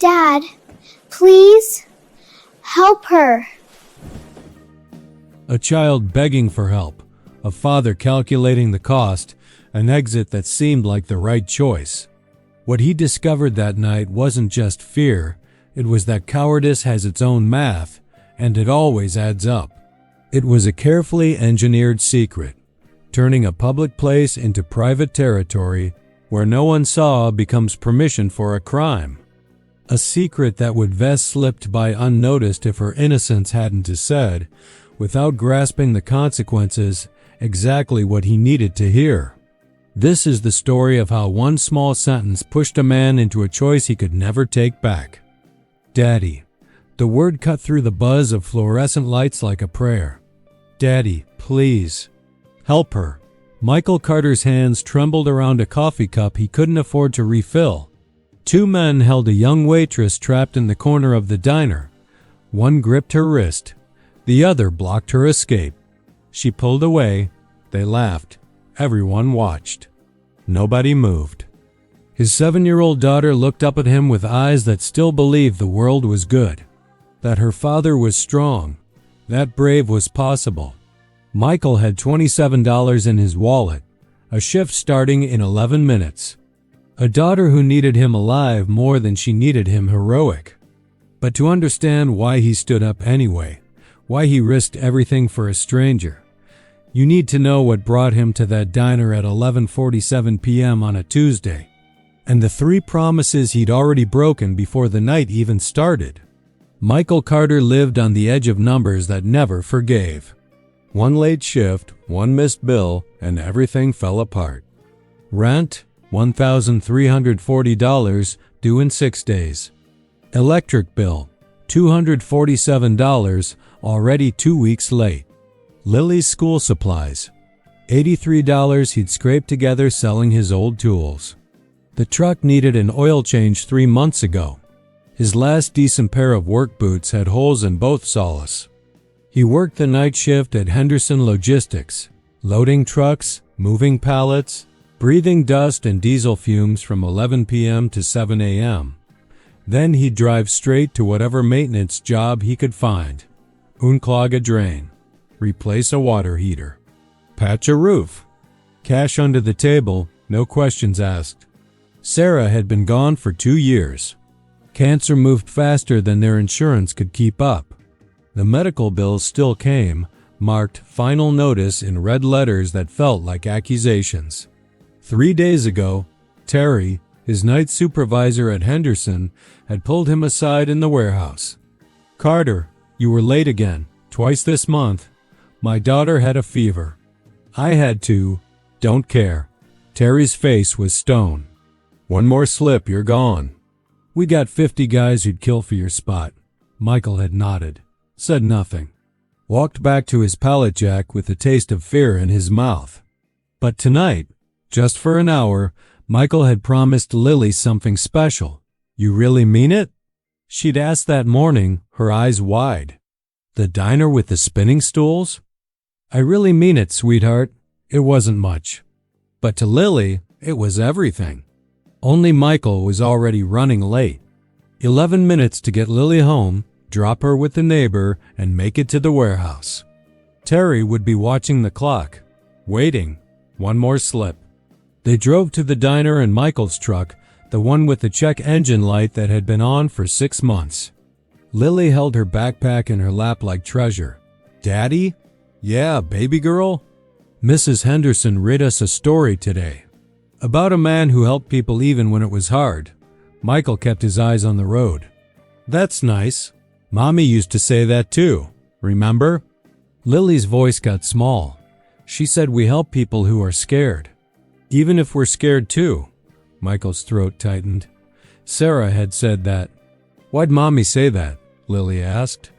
Dad, please help her. A child begging for help, a father calculating the cost, an exit that seemed like the right choice. What he discovered that night wasn't just fear, it was that cowardice has its own math, and it always adds up. It was a carefully engineered secret, turning a public place into private territory where no one saw becomes permission for a crime. A secret that would Vess slipped by unnoticed if her innocence hadn't said, without grasping the consequences, exactly what he needed to hear. This is the story of how one small sentence pushed a man into a choice he could never take back. Daddy. The word cut through the buzz of fluorescent lights like a prayer. Daddy, please. Help her. Michael Carter's hands trembled around a coffee cup he couldn't afford to refill. Two men held a young waitress trapped in the corner of the diner. One gripped her wrist. The other blocked her escape. She pulled away. They laughed. Everyone watched. Nobody moved. His 7-year-old daughter looked up at him with eyes that still believed the world was good, that her father was strong, that brave was possible. Michael had $27 in his wallet, a shift starting in 11 minutes. A daughter who needed him alive more than she needed him heroic. But to understand why he stood up anyway, why he risked everything for a stranger, you need to know what brought him to that diner at 11:47 p.m. on a Tuesday, and the 3 promises he'd already broken before the night even started. Michael Carter lived on the edge of numbers that never forgave. One late shift, one missed bill, and everything fell apart. Rent, $1,340, due in 6 days. Electric bill, $247, already 2 weeks late. Lily's school supplies, $83 he'd scraped together selling his old tools. The truck needed an oil change 3 months ago. His last decent pair of work boots had holes in both soles. He worked the night shift at Henderson Logistics, loading trucks, moving pallets, breathing dust and diesel fumes from 11 p.m. to 7 a.m. Then he'd drive straight to whatever maintenance job he could find. Unclog a drain. Replace a water heater. Patch a roof. Cash under the table, no questions asked. Sarah had been gone for 2 years. Cancer moved faster than their insurance could keep up. The medical bills still came, marked final notice in red letters that felt like accusations. 3 days ago, Terry, his night supervisor at Henderson, had pulled him aside in the warehouse. Carter, you were late again, twice this month. My daughter had a fever. I had to. Don't care. Terry's face was stone. One more slip, you're gone. We got 50 guys who'd kill for your spot. Michael had nodded, said nothing, walked back to his pallet jack with a taste of fear in his mouth. But tonight, just for an hour, Michael had promised Lily something special. You really mean it? She'd asked that morning, her eyes wide. The diner with the spinning stools? I really mean it, sweetheart. It wasn't much. But to Lily, it was everything. Only Michael was already running late. 11 minutes to get Lily home, drop her with the neighbor, and make it to the warehouse. Terry would be watching the clock, waiting. One more slip. They drove to the diner in Michael's truck, the one with the check engine light that had been on for 6 months. Lily held her backpack in her lap like treasure. Daddy? Yeah, baby girl? Mrs. Henderson read us a story today. About a man who helped people even when it was hard. Michael kept his eyes on the road. That's nice. Mommy used to say that too. Remember? Lily's voice got small. She said we help people who are scared. Even if we're scared too. Michael's throat tightened. Sarah had said that. Why'd Mommy say that? Lily asked.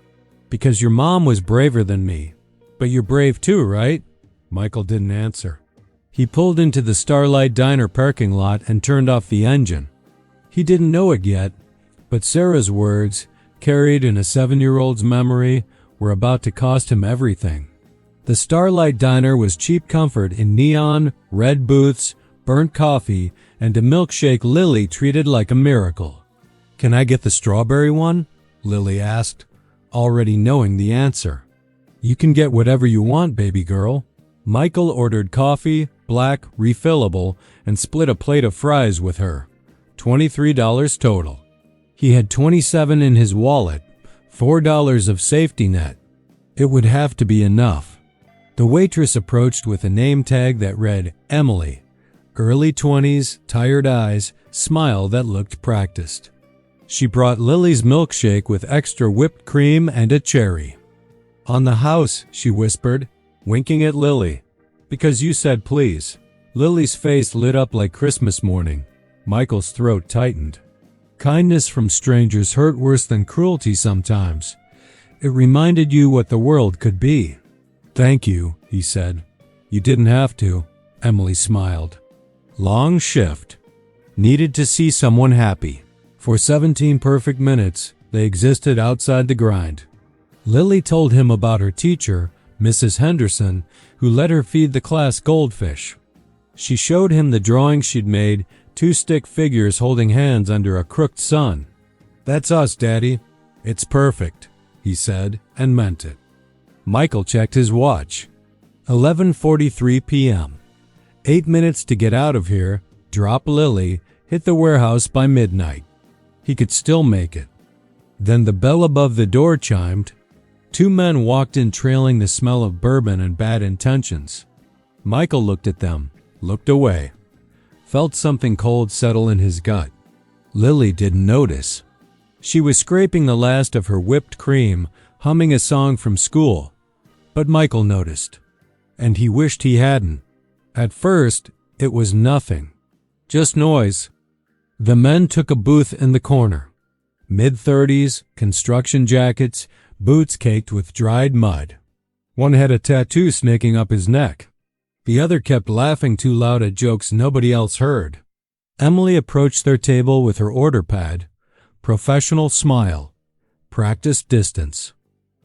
Because your mom was braver than me. But you're brave too, right? Michael didn't answer. He pulled into the Starlight Diner parking lot and turned off the engine. He didn't know it yet, but Sarah's words, carried in a 7-year-old's memory, were about to cost him everything. The Starlight Diner was cheap comfort in neon, red booths, burnt coffee, and a milkshake Lily treated like a miracle. "Can I get the strawberry one?" Lily asked, already knowing the answer. "You can get whatever you want, baby girl." Michael ordered coffee, black, refillable, and split a plate of fries with her. $23 total. He had $27 in his wallet, $4 of safety net. It would have to be enough. The waitress approached with a name tag that read Emily. Early 20s, tired eyes, smile that looked practiced. She brought Lily's milkshake with extra whipped cream and a cherry. "On the house," she whispered, winking at Lily. "Because you said please." Lily's face lit up like Christmas morning. Michael's throat tightened. Kindness from strangers hurt worse than cruelty sometimes. It reminded you what the world could be. "Thank you," he said. "You didn't have to." Emily smiled. Long shift. Needed to see someone happy. For 17 perfect minutes, they existed outside the grind. Lily told him about her teacher, Mrs. Henderson, who let her feed the class goldfish. She showed him the drawings she'd made, 2 stick figures holding hands under a crooked sun. "That's us, Daddy. It's perfect," he said, and meant it. Michael checked his watch. 11:43 p.m. 8 minutes to get out of here, drop Lily, hit the warehouse by midnight. He could still make it. Then the bell above the door chimed. 2 men walked in trailing the smell of bourbon and bad intentions. Michael looked at them, looked away. Felt something cold settle in his gut. Lily didn't notice. She was scraping the last of her whipped cream, humming a song from school. But Michael noticed. And he wished he hadn't. At first, it was nothing. Just noise. The men took a booth in the corner. Mid-30s, construction jackets, boots caked with dried mud. One had a tattoo snaking up his neck. The other kept laughing too loud at jokes nobody else heard. Emily approached their table with her order pad. Professional smile. Practiced distance.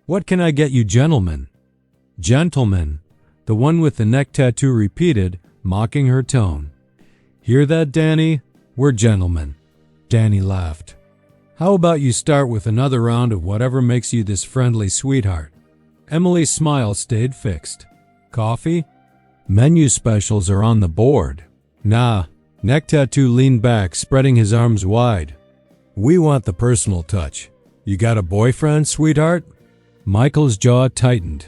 "What can I get you, gentlemen?" "Gentlemen," the one with the neck tattoo repeated, mocking her tone. "Hear that, Danny? We're gentlemen." Danny laughed. "How about you start with another round of whatever makes you this friendly sweetheart?" Emily's smile stayed fixed. "Coffee?" "Menu specials are on the board." "Nah." Neck tattoo leaned back, spreading his arms wide. "We want the personal touch. You got a boyfriend, sweetheart?" Michael's jaw tightened.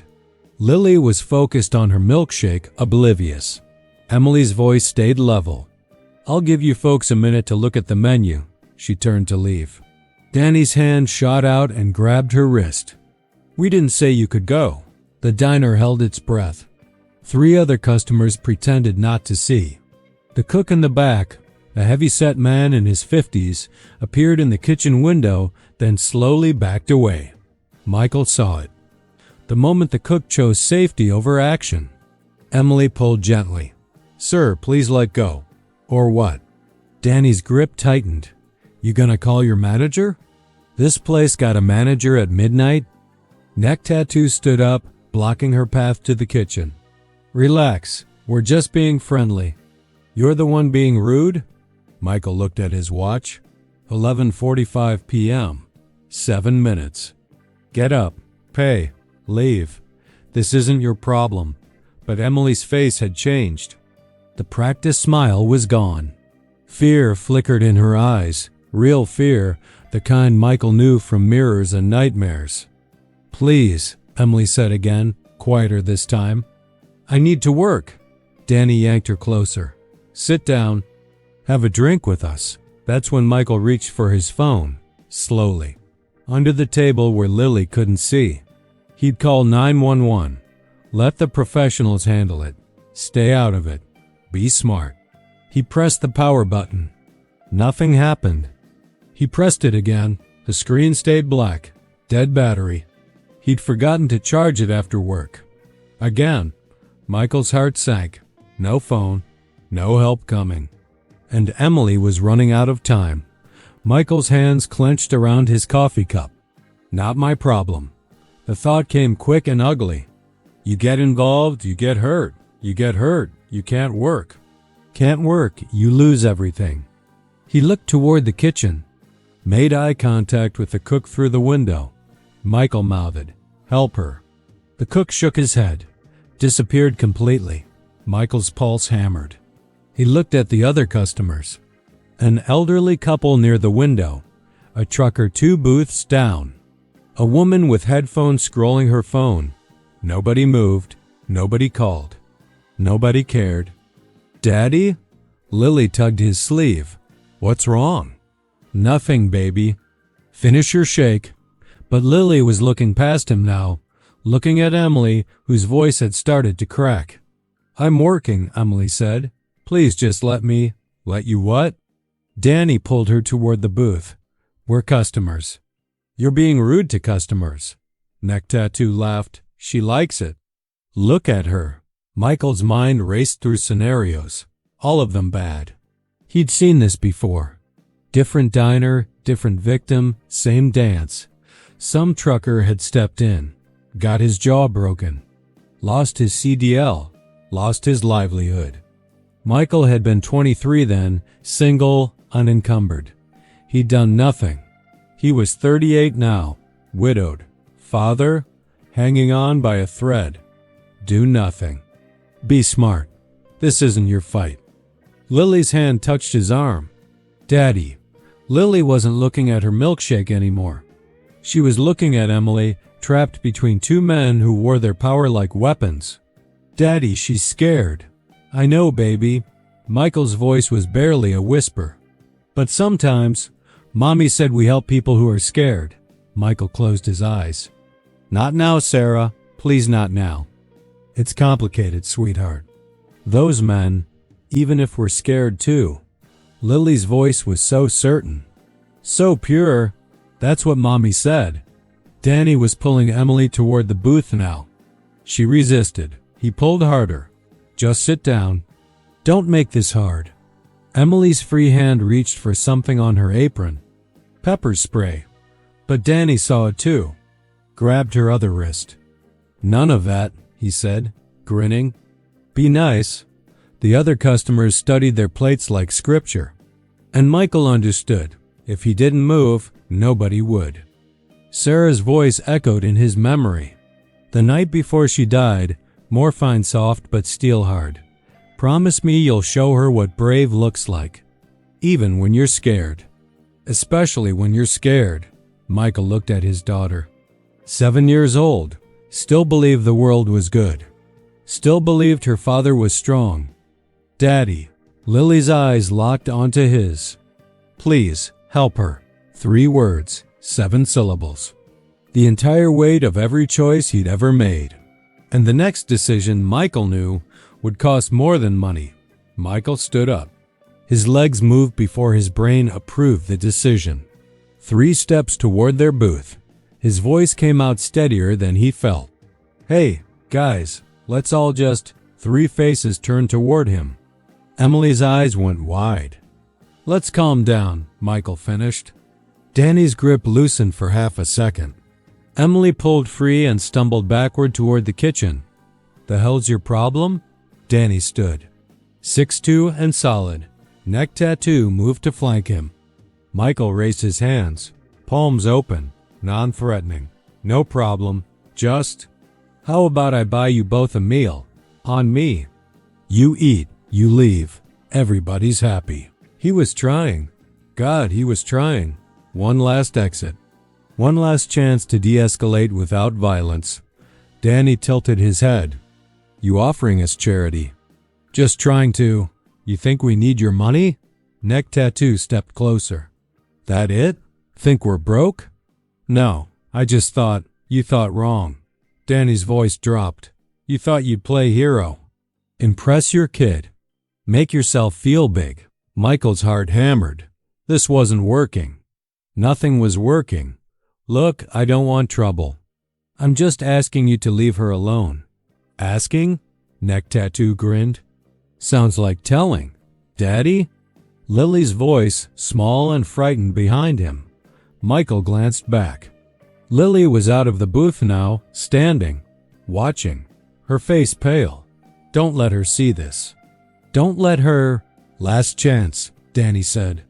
Lily was focused on her milkshake, oblivious. Emily's voice stayed level. "I'll give you folks a minute to look at the menu." She turned to leave. Danny's hand shot out and grabbed her wrist. "We didn't say you could go." The diner held its breath. 3 other customers pretended not to see. The cook in the back, a heavy-set man in his 50s, appeared in the kitchen window, then slowly backed away. Michael saw it. The moment the cook chose safety over action. Emily pulled gently. "Sir, please let go." "Or what?" Danny's grip tightened. "You gonna call your manager?" This place got a manager at midnight? Neck tattoo stood up, blocking her path to the kitchen. "Relax, we're just being friendly." "You're the one being rude?" Michael looked at his watch. 11:45 p.m. 7 minutes. "Get up, pay, leave. This isn't your problem." But Emily's face had changed. The practiced smile was gone. Fear flickered in her eyes, real fear, the kind Michael knew from mirrors and nightmares. "Please," Emily said again, quieter this time. "I need to work." Danny yanked her closer. "Sit down. Have a drink with us." That's when Michael reached for his phone, slowly. Under the table where Lily couldn't see. He'd call 911. Let the professionals handle it. Stay out of it. Be smart. He pressed the power button. Nothing happened. He pressed it again. The screen stayed black. Dead battery. He'd forgotten to charge it after work. Again. Michael's heart sank. No phone. No help coming. And Emily was running out of time. Michael's hands clenched around his coffee cup. Not my problem. The thought came quick and ugly. You get involved, you get hurt. You get hurt, you can't work. Can't work, you lose everything. He looked toward the kitchen. made eye contact with the cook through the window. Michael mouthed, "Help her." The cook shook his head, disappeared completely. Michael's pulse hammered. He looked at the other customers. An elderly couple near the window, a trucker 2 booths down, a woman with headphones scrolling her phone. Nobody moved, nobody called, nobody cared. "Daddy?" Lily tugged his sleeve. "What's wrong?" "Nothing, baby. Finish your shake." But Lily was looking past him now, looking at Emily, whose voice had started to crack. "I'm working," Emily said. "Please just let me." "Let you what?" Danny pulled her toward the booth. "We're customers." "You're being rude to customers." Neck Tattoo laughed. "She likes it." "Look at her." Michael's mind raced through scenarios, all of them bad. He'd seen this before. Different diner, different victim, same dance. Some trucker had stepped in, got his jaw broken, lost his CDL, lost his livelihood. Michael had been 23 then, single, unencumbered. He'd done nothing. He was 38 now, widowed, father, hanging on by a thread. Do nothing. Be smart. This isn't your fight. Lily's hand touched his arm. "Daddy." Lily wasn't looking at her milkshake anymore. She was looking at Emily, trapped between 2 men who wore their power like weapons. "Daddy, she's scared." "I know, baby." Michael's voice was barely a whisper. "But sometimes, Mommy said we help people who are scared." Michael closed his eyes. "Not now, Sarah. Please not now. It's complicated, sweetheart. Those men, even if we're scared too." Lily's voice was so certain, so pure. "That's what Mommy said." Danny was pulling Emily toward the booth now. She resisted. He pulled harder. "Just sit down. Don't make this hard." Emily's free hand reached for something on her apron. Pepper spray. But Danny saw it too. Grabbed her other wrist. "None of that," he said, grinning. "Be nice." The other customers studied their plates like scripture. And Michael understood. If he didn't move, nobody would. Sarah's voice echoed in his memory. The night before she died, morphine soft but steel hard. "Promise me you'll show her what brave looks like. Even when you're scared." "Especially when you're scared." Michael looked at his daughter. 7 years old. Still believed the world was good. Still believed her father was strong. "Daddy." Lily's eyes locked onto his. "Please, help her." 3 words, 7 syllables. The entire weight of every choice he'd ever made. And the next decision, Michael knew, would cost more than money. Michael stood up. His legs moved before his brain approved the decision. 3 steps toward their booth. His voice came out steadier than he felt. "Hey, guys, let's all just..." 3 faces turned toward him. Emily's eyes went wide. "Let's calm down," Michael finished. Danny's grip loosened for half a second. Emily pulled free and stumbled backward toward the kitchen. "The hell's your problem?" Danny stood. 6'2" and solid. Neck tattoo moved to flank him. Michael raised his hands, palms open, non-threatening. "No problem. Just, how about I buy you both a meal? On me. You eat, you leave. Everybody's happy." He was trying. God, he was trying. One last exit. One last chance to de-escalate without violence. Danny tilted his head. "You offering us charity?" "Just trying to. You think we need your money?" Neck tattoo stepped closer. "That it? Think we're broke?" "No, I just thought, you thought wrong." Danny's voice dropped. "You thought you'd play hero. Impress your kid. Make yourself feel big." Michael's heart hammered. This wasn't working. Nothing was working. "Look, I don't want trouble. I'm just asking you to leave her alone." "Asking?" Neck tattoo grinned. "Sounds like telling." "Daddy?" Lily's voice, small and frightened behind him. Michael glanced back. Lily was out of the booth now, standing, watching, her face pale. "Don't let her see this. Don't let her..." "Last chance," Danny said.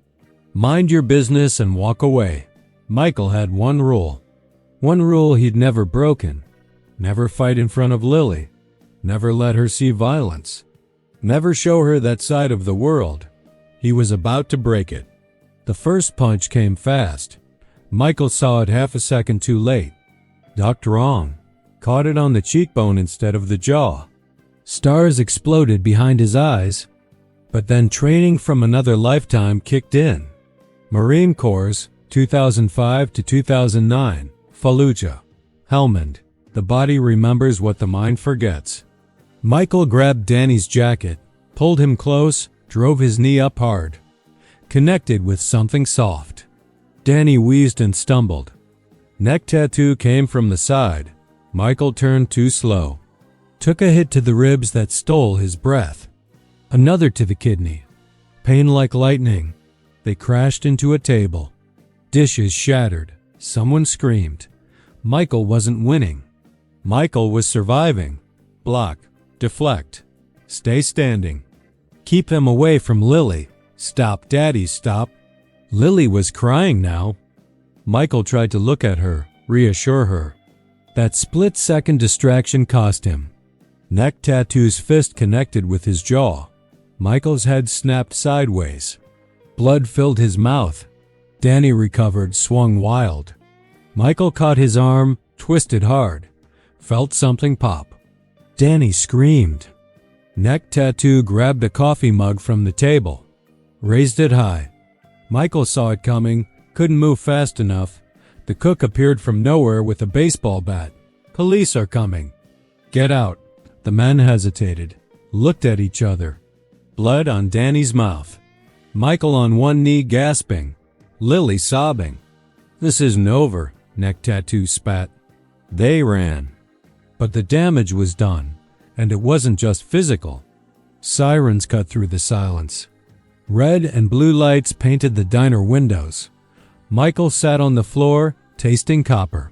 Mind your business and walk away. Michael had one rule. One rule he'd never broken. Never fight in front of Lily. Never let her see violence. Never show her that side of the world. He was about to break it. The first punch came fast. Michael saw it half a second too late. Ducked wrong. Caught it on the cheekbone instead of the jaw. Stars exploded behind his eyes. But then training from another lifetime kicked in. Marine Corps, 2005 to 2009, Fallujah. Helmand. The body remembers what the mind forgets. Michael grabbed Danny's jacket, pulled him close, drove his knee up hard. Connected with something soft. Danny wheezed and stumbled. Neck tattoo came from the side. Michael turned too slow. Took a hit to the ribs that stole his breath. Another to the kidney. Pain like lightning. They crashed into a table. Dishes shattered. Someone screamed. Michael wasn't winning. Michael was surviving. Block. Deflect. Stay standing. Keep him away from Lily. Stop, Daddy, stop. Lily was crying now. Michael tried to look at her, reassure her. That split-second distraction cost him. Neck tattoo's fist connected with his jaw. Michael's head snapped sideways. Blood filled his mouth. Danny recovered, swung wild. Michael caught his arm, twisted hard. Felt something pop. Danny screamed. Neck tattoo grabbed a coffee mug from the table. Raised it high. Michael saw it coming, couldn't move fast enough. The cook appeared from nowhere with a baseball bat. Police are coming. Get out. The men hesitated, looked at each other. Blood on Danny's mouth. Michael on one knee gasping. Lily sobbing. This isn't over, Neck tattoo spat. They ran. But the damage was done, and it wasn't just physical. Sirens cut through the silence. Red and blue lights painted the diner windows. Michael sat on the floor, tasting copper.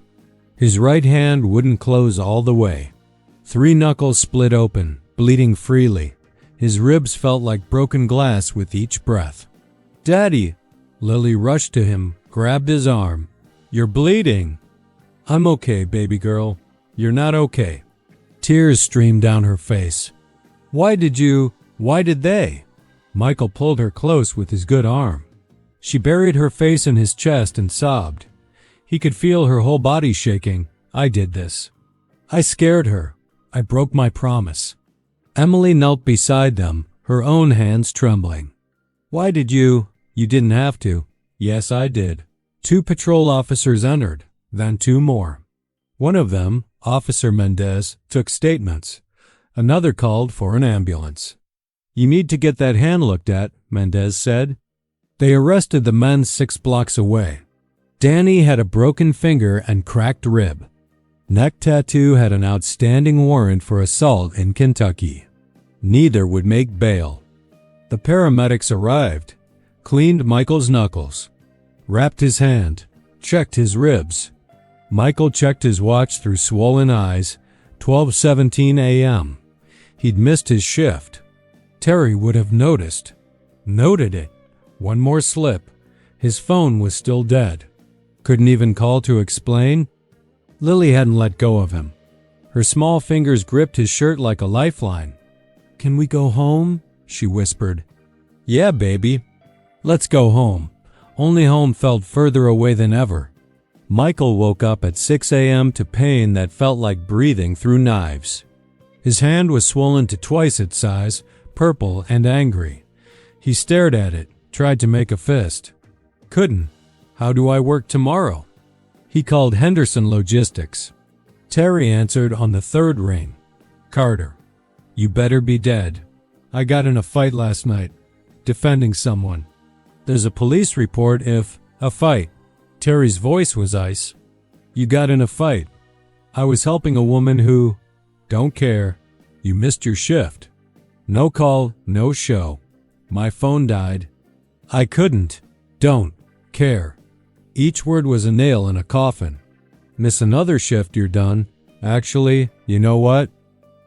His right hand wouldn't close all the way. 3 knuckles split open, bleeding freely. His ribs felt like broken glass with each breath. Daddy! Lily rushed to him, grabbed his arm. You're bleeding. I'm okay, baby girl. You're not okay. Tears streamed down her face. Why did they? Michael pulled her close with his good arm. She buried her face in his chest and sobbed. He could feel her whole body shaking. I did this. I scared her. I broke my promise. Emily knelt beside them, her own hands trembling. Why did you? You didn't have to. Yes, I did. 2 patrol officers entered, then 2 more. One of them, Officer Mendez, took statements. Another called for an ambulance. You need to get that hand looked at, Mendez said. They arrested the men 6 blocks away. Danny had a broken finger and cracked rib. Neck tattoo had an outstanding warrant for assault in Kentucky. Neither would make bail. The paramedics arrived, cleaned Michael's knuckles, wrapped his hand, checked his ribs. Michael checked his watch through swollen eyes, 12:17 a.m. He'd missed his shift. Terry would have noticed. Noted it. One more slip. His phone was still dead. Couldn't even call to explain. Lily hadn't let go of him. Her small fingers gripped his shirt like a lifeline. Can we go home? She whispered. Yeah, baby. Let's go home. Only home felt further away than ever. Michael woke up at 6 a.m. to pain that felt like breathing through knives. His hand was swollen to twice its size, purple and angry. He stared at it, tried to make a fist. Couldn't. How do I work tomorrow? He called Henderson Logistics. Terry answered on the 3rd ring. Carter. You better be dead. I got in a fight last night, defending someone. There's a police report if a fight. Terry's voice was ice. You got in a fight. I was helping a woman who, don't care. You missed your shift. No call, no show. My phone died. I couldn't. Don't care. Each word was a nail in a coffin. Miss another shift, you're done. Actually, you know what?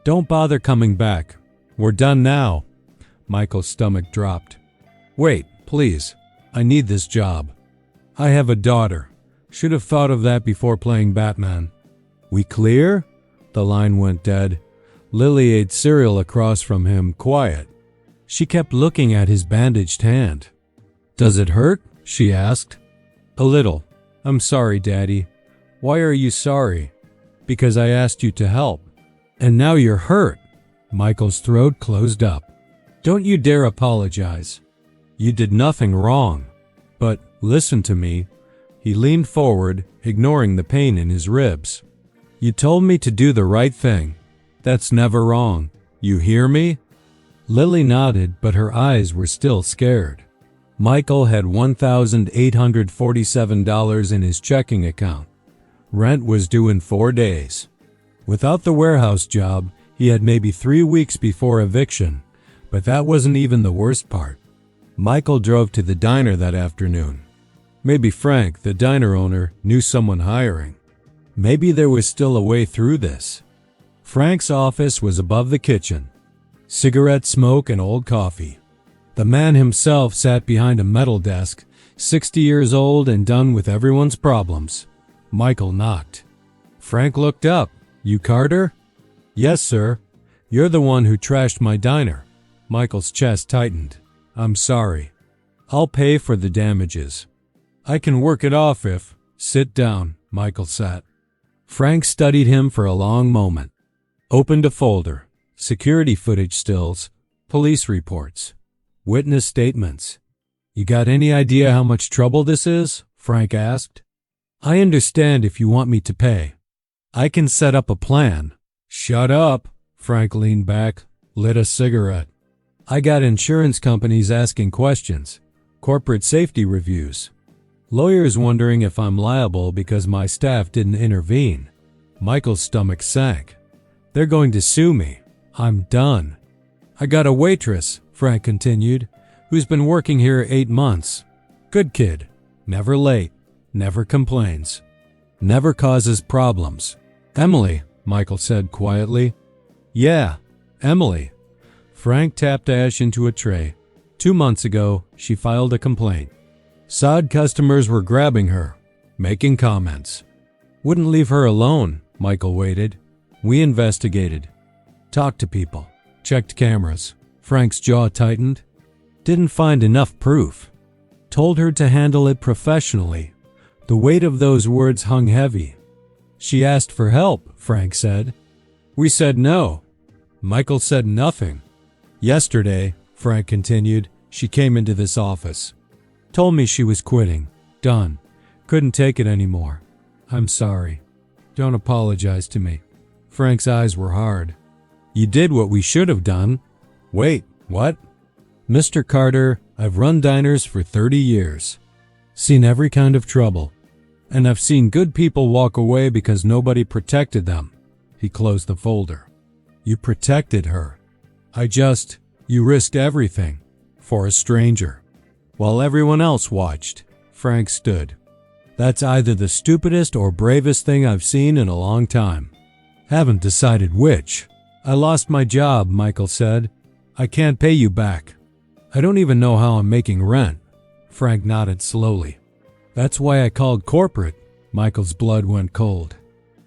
Don't bother coming back. We're done now. Michael's stomach dropped. Wait, please. I need this job. I have a daughter. Should have thought of that before playing Batman. We clear? The line went dead. Lily ate cereal across from him, quiet. She kept looking at his bandaged hand. Does it hurt? She asked. A little. I'm sorry, Daddy. Why are you sorry? Because I asked you to help. And now you're hurt. Michael's throat closed up. Don't you dare apologize. You did nothing wrong. But listen to me. He leaned forward, ignoring the pain in his ribs. You told me to do the right thing. That's never wrong. You hear me? Lily nodded, but her eyes were still scared. Michael had $1,847 in his checking account. Rent was due in 4 days. Without the warehouse job, he had maybe 3 weeks before eviction, but that wasn't even the worst part. Michael drove to the diner that afternoon. Maybe Frank, the diner owner, knew someone hiring. Maybe there was still a way through this. Frank's office was above the kitchen. Cigarette smoke and old coffee. The man himself sat behind a metal desk, 60 years old and done with everyone's problems. Michael knocked. Frank looked up. You Carter? Yes, sir. You're the one who trashed my diner. Michael's chest tightened. I'm sorry. I'll pay for the damages. I can work it off if... Sit down, Michael sat. Frank studied him for a long moment. Opened a folder. Security footage stills. Police reports. Witness statements. You got any idea how much trouble this is? Frank asked. I understand if you want me to pay. I can set up a plan. Shut up. Frank leaned back, lit a cigarette. I got insurance companies asking questions. Corporate safety reviews. Lawyers wondering if I'm liable because my staff didn't intervene. Michael's stomach sank. They're going to sue me. I'm done. I got a waitress, Frank continued, who's been working here 8 months. Good kid. Never late. Never complains. Never causes problems. Emily, Michael said quietly. Yeah, Emily. Frank tapped ash into a tray. 2 months ago, she filed a complaint. Sod customers were grabbing her, making comments. Wouldn't leave her alone, Michael waited. We investigated. Talked to people. Checked cameras. Frank's jaw tightened. Didn't find enough proof. Told her to handle it professionally. The weight of those words hung heavy. She asked for help, Frank said. We said no. Michael said nothing. Yesterday, Frank continued, she came into this office. Told me she was quitting. Done. Couldn't take it anymore. I'm sorry. Don't apologize to me. Frank's eyes were hard. You did what we should have done. Wait, what? Mr. Carter, I've run diners for 30 years. Seen every kind of trouble. And I've seen good people walk away because nobody protected them. He closed the folder. You protected her. You risked everything. For a stranger. While everyone else watched, Frank stood. That's either the stupidest or bravest thing I've seen in a long time. Haven't decided which. I lost my job, Michael said. I can't pay you back. I don't even know how I'm making rent. Frank nodded slowly. That's why I called corporate. Michael's blood went cold.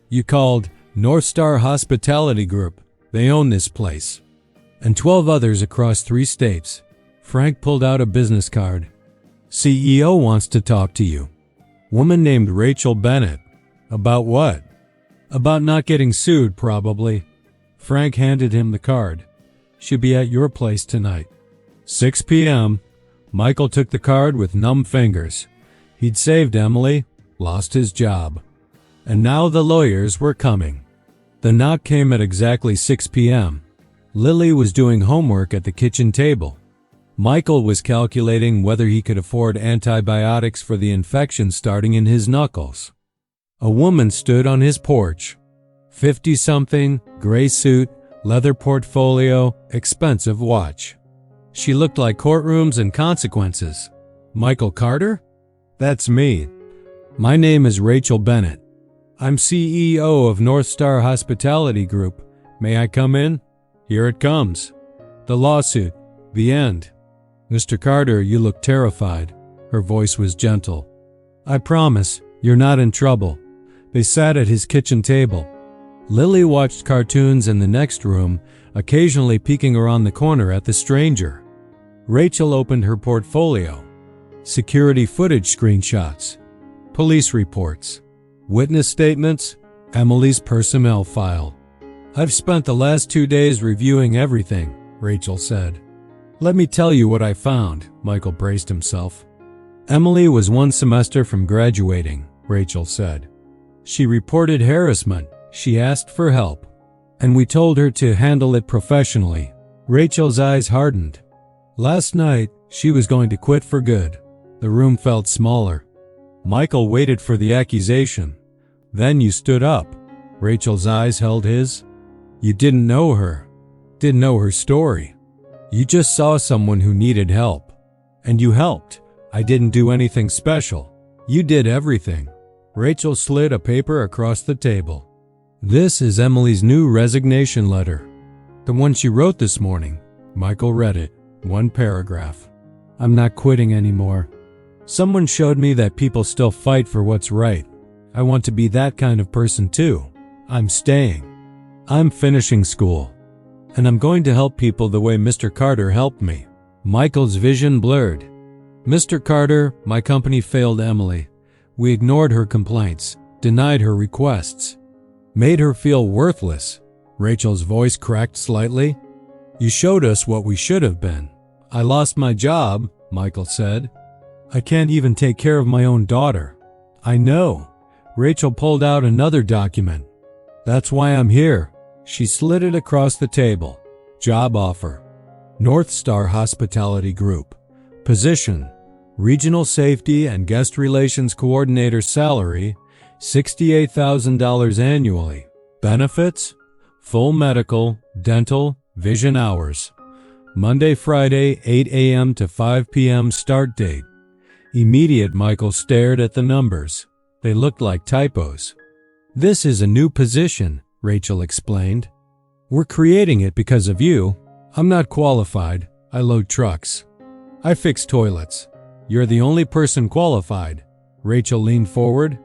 You called North Star Hospitality Group. They own this place. And 12 others across 3 states. Frank pulled out a business card. CEO wants to talk to you. Woman named Rachel Bennett. About what? About not getting sued, probably. Frank handed him the card. She'll be at your place tonight. 6 p.m. Michael took the card with numb fingers. He'd saved Emily, lost his job. And now the lawyers were coming. The knock came at exactly 6 p.m. Lily was doing homework at the kitchen table. Michael was calculating whether he could afford antibiotics for the infection starting in his knuckles. A woman stood on his porch. 50-something, gray suit, leather portfolio, expensive watch. She looked like courtrooms and consequences. Michael Carter? That's me. My name is Rachel Bennett. I'm CEO of North Star Hospitality Group. May I come in? Here it comes. The lawsuit. The end. Mr. Carter, you look terrified. Her voice was gentle. I promise, you're not in trouble. They sat at his kitchen table. Lily watched cartoons in the next room, occasionally peeking around the corner at the stranger. Rachel opened her portfolio. Security footage screenshots, police reports, witness statements, Emily's personnel file. I've spent the last 2 days reviewing everything, Rachel said. Let me tell you what I found, Michael braced himself. Emily was 1 semester from graduating, Rachel said. She reported harassment. She asked for help. And we told her to handle it professionally. Rachel's eyes hardened. Last night, she was going to quit for good. The room felt smaller. Michael waited for the accusation. Then you stood up. Rachel's eyes held his. You didn't know her. Didn't know her story. You just saw someone who needed help. And you helped. I didn't do anything special. You did everything. Rachel slid a paper across the table. This is Emily's new resignation letter. The one she wrote this morning. Michael read it. 1 paragraph. I'm not quitting anymore. Someone showed me that people still fight for what's right. I want to be that kind of person too. I'm staying. I'm finishing school. And I'm going to help people the way Mr. Carter helped me. Michael's vision blurred. Mr. Carter, my company failed Emily. We ignored her complaints, denied her requests, made her feel worthless. Rachel's voice cracked slightly. You showed us what we should have been. I lost my job, Michael said. I can't even take care of my own daughter. I know. Rachel pulled out another document. That's why I'm here. She slid it across the table. Job offer. North Star Hospitality Group. Position. Regional Safety and Guest Relations Coordinator salary, $68,000 annually. Benefits? Full medical, dental, vision hours. Monday, Friday, 8 a.m. to 5 p.m. start date. Immediate. Michael stared at the numbers. They looked like typos. This is a new position, Rachel explained. We're creating it because of you. I'm not qualified. I load trucks. I fix toilets. You're the only person qualified. Rachel leaned forward.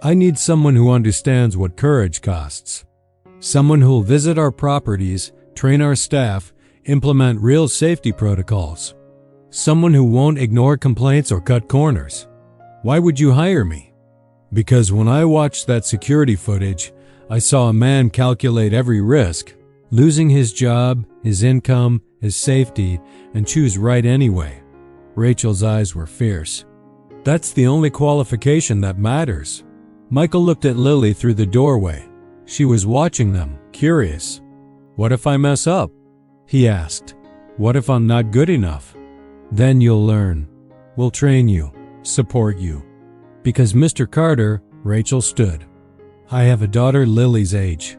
I need someone who understands what courage costs. Someone who'll visit our properties, train our staff, implement real safety protocols. Someone who won't ignore complaints or cut corners. Why would you hire me? Because when I watched that security footage, I saw a man calculate every risk, losing his job, his income, his safety, and choose right anyway. Rachel's eyes were fierce. That's the only qualification that matters. Michael looked at Lily through the doorway. She was watching them, curious. What if I mess up? He asked. What if I'm not good enough? Then you'll learn. We'll train you, support you. Because Mr. Carter, Rachel stood. I have a daughter Lily's age.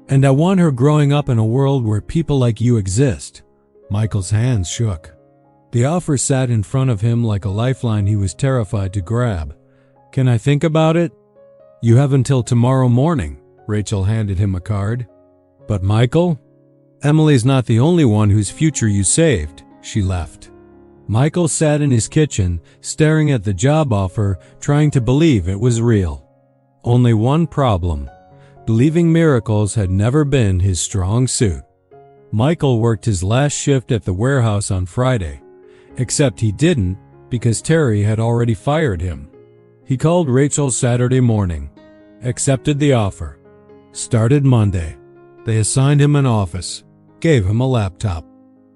And I want her growing up in a world where people like you exist. Michael's hands shook. The offer sat in front of him like a lifeline he was terrified to grab. Can I think about it? You have until tomorrow morning. Rachel handed him a card. But Michael? Emily's not the only one whose future you saved. She left. Michael sat in his kitchen, staring at the job offer, trying to believe it was real. Only one problem. Believing miracles had never been his strong suit. Michael worked his last shift at the warehouse on Friday. Except he didn't, because Terry had already fired him. He called Rachel Saturday morning, accepted the offer, started Monday. They assigned him an office, gave him a laptop,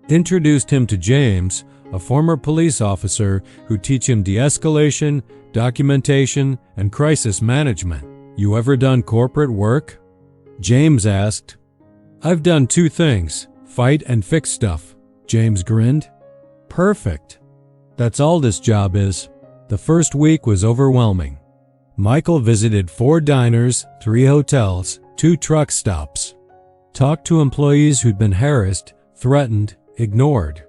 introduced him to James, a former police officer who teach him de-escalation, documentation, and crisis management. You ever done corporate work? James asked. I've done 2 things, fight and fix stuff. James grinned. Perfect. That's all this job is. The first week was overwhelming. Michael visited 4 diners, 3 hotels, 2 truck stops. Talked to employees who'd been harassed, threatened, ignored.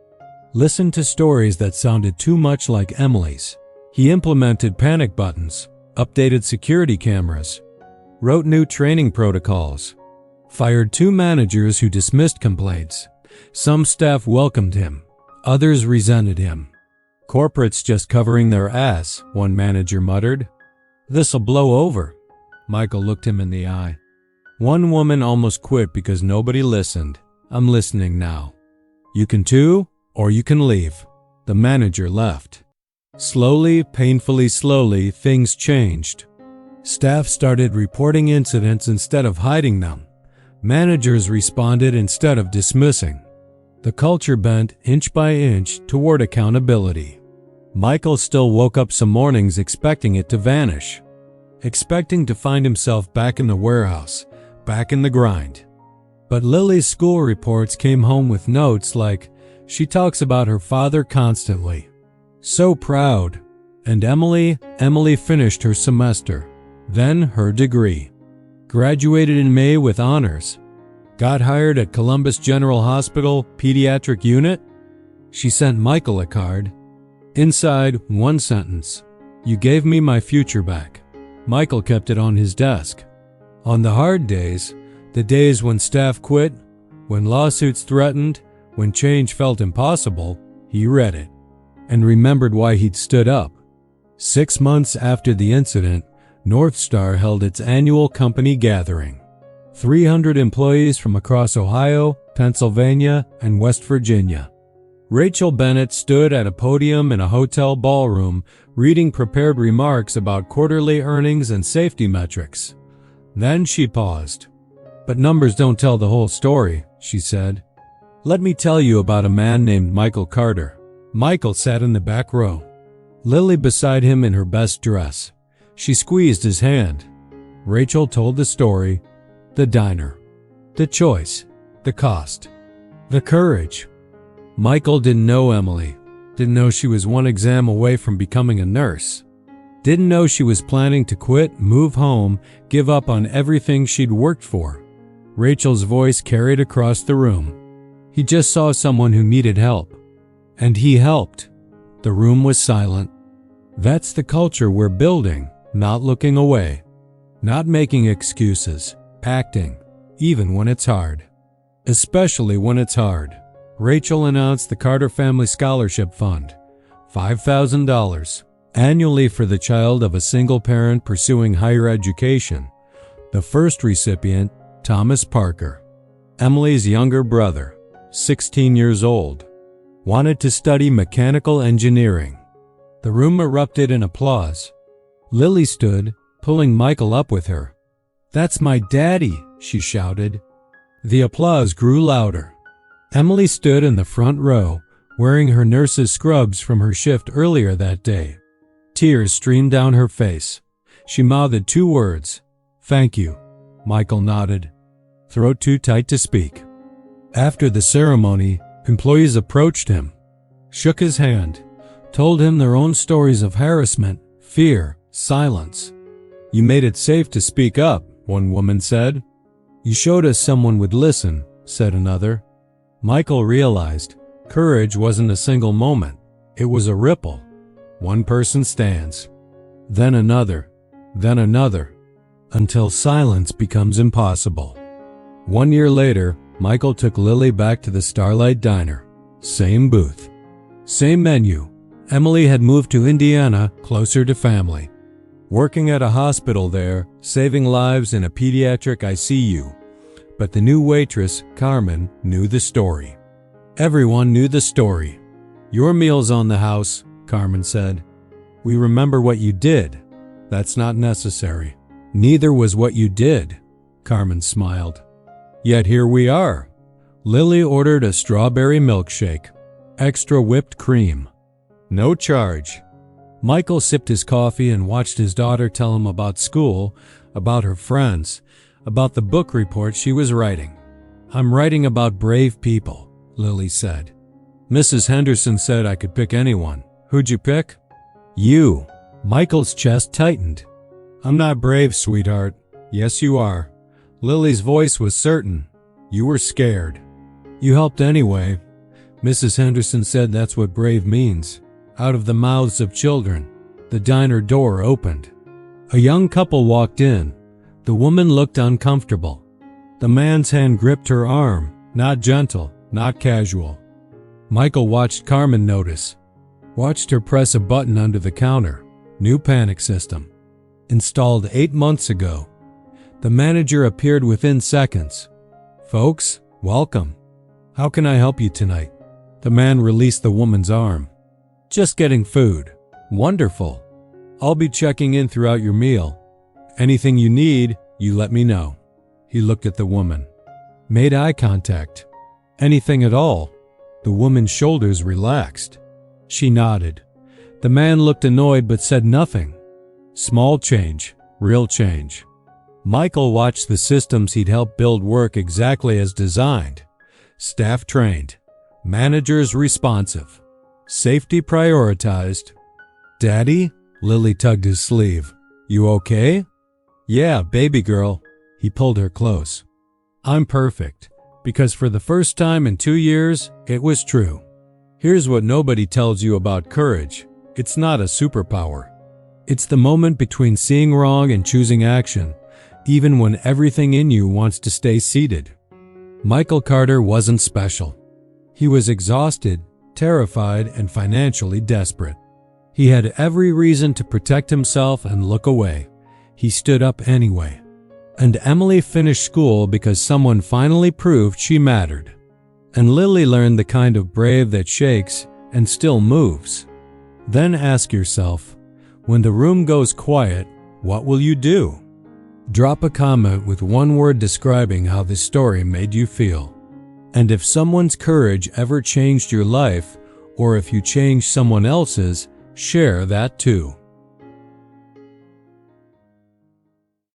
Listened to stories that sounded too much like Emily's. He implemented panic buttons, updated security cameras, wrote new training protocols, fired 2 managers who dismissed complaints. Some staff welcomed him. Others resented him. Corporates just covering their ass, one manager muttered. This'll blow over. Michael looked him in the eye. One woman almost quit because nobody listened. I'm listening now. You can too, or you can leave. The manager left. Slowly, painfully slowly, things changed. Staff started reporting incidents instead of hiding them. Managers responded instead of dismissing. The culture bent inch by inch toward accountability. Michael still woke up some mornings expecting it to vanish, expecting to find himself back in the warehouse, back in the grind. But Lily's school reports came home with notes like, she talks about her father constantly. So proud. And Emily finished her semester, then her degree. Graduated in May with honors. Got hired at Columbus General Hospital Pediatric Unit. She sent Michael a card. Inside, one sentence. You gave me my future back. Michael kept it on his desk. On the hard days, the days when staff quit, when lawsuits threatened, when change felt impossible, he read it and remembered why he'd stood up. 6 months after the incident, North Star held its annual company gathering. 300 employees from across Ohio, Pennsylvania, and West Virginia. Rachel Bennett stood at a podium in a hotel ballroom reading prepared remarks about quarterly earnings and safety metrics. Then she paused. But numbers don't tell the whole story, she said. Let me tell you about a man named Michael Carter. Michael sat in the back row. Lily beside him in her best dress. She squeezed his hand. Rachel told the story, the diner, the choice, the cost, the courage. Michael didn't know Emily, didn't know she was one exam away from becoming a nurse, didn't know she was planning to quit, move home, give up on everything she'd worked for. Rachel's voice carried across the room. He just saw someone who needed help. And he helped. The room was silent. That's the culture we're building, not looking away, not making excuses, acting, even when it's hard. Especially when it's hard. Rachel announced the Carter Family Scholarship Fund, $5,000, annually for the child of a single parent pursuing higher education. The first recipient, Thomas Parker, Emily's younger brother, 16 years old, wanted to study mechanical engineering. The room erupted in applause. Lily stood, pulling Michael up with her. That's my daddy, she shouted. The applause grew louder. Emily stood in the front row, wearing her nurse's scrubs from her shift earlier that day. Tears streamed down her face. She mouthed 2 words. Thank you. Michael nodded, throat too tight to speak. After the ceremony, employees approached him, shook his hand, told him their own stories of harassment, fear, silence. You made it safe to speak up, one woman said. You showed us someone would listen, said another. Michael realized courage wasn't a single moment. It was a ripple. One person stands, then another, until silence becomes impossible. 1 year later, Michael took Lily back to the Starlight Diner. Same booth. Same menu. Emily had moved to Indiana, closer to family. Working at a hospital there, saving lives in a pediatric ICU. But the new waitress, Carmen, knew the story. Everyone knew the story. Your meal's on the house, Carmen said. We remember what you did. That's not necessary. Neither was what you did, Carmen smiled. Yet here we are. Lily ordered a strawberry milkshake, extra whipped cream. No charge. Michael sipped his coffee and watched his daughter tell him about school, about her friends, about the book report she was writing. I'm writing about brave people, Lily said. Mrs. Henderson said I could pick anyone. Who'd you pick? You. Michael's chest tightened. I'm not brave, sweetheart. Yes, you are. Lily's voice was certain. You were scared. You helped anyway. Mrs. Henderson said that's what brave means. Out of the mouths of children. The diner door opened. A young couple walked in. The woman looked uncomfortable. The man's hand gripped her arm, not gentle, not casual. Michael watched Carmen notice. Watched her press a button under the counter. New panic system. Installed 8 months ago. The manager appeared within seconds. Folks, welcome. How can I help you tonight? The man released the woman's arm. Just getting food. Wonderful. I'll be checking in throughout your meal. Anything you need, you let me know. He looked at the woman. Made eye contact. Anything at all? The woman's shoulders relaxed. She nodded. The man looked annoyed but said nothing. Small change, real change. Michael watched the systems he'd helped build work exactly as designed. Staff trained. Managers responsive. Safety prioritized. Daddy? Lily tugged his sleeve. You okay? Yeah, baby girl. He pulled her close. I'm perfect, because for the first time in 2 years, it was true. Here's what nobody tells you about courage. It's not a superpower. It's the moment between seeing wrong and choosing action, even when everything in you wants to stay seated. Michael Carter wasn't special. He was exhausted, terrified, and financially desperate. He had every reason to protect himself and look away. He stood up anyway. And Emily finished school because someone finally proved she mattered. And Lily learned the kind of brave that shakes and still moves. Then ask yourself, when the room goes quiet, what will you do? Drop a comment with one word describing how this story made you feel. And if someone's courage ever changed your life, or if you changed someone else's, share that too.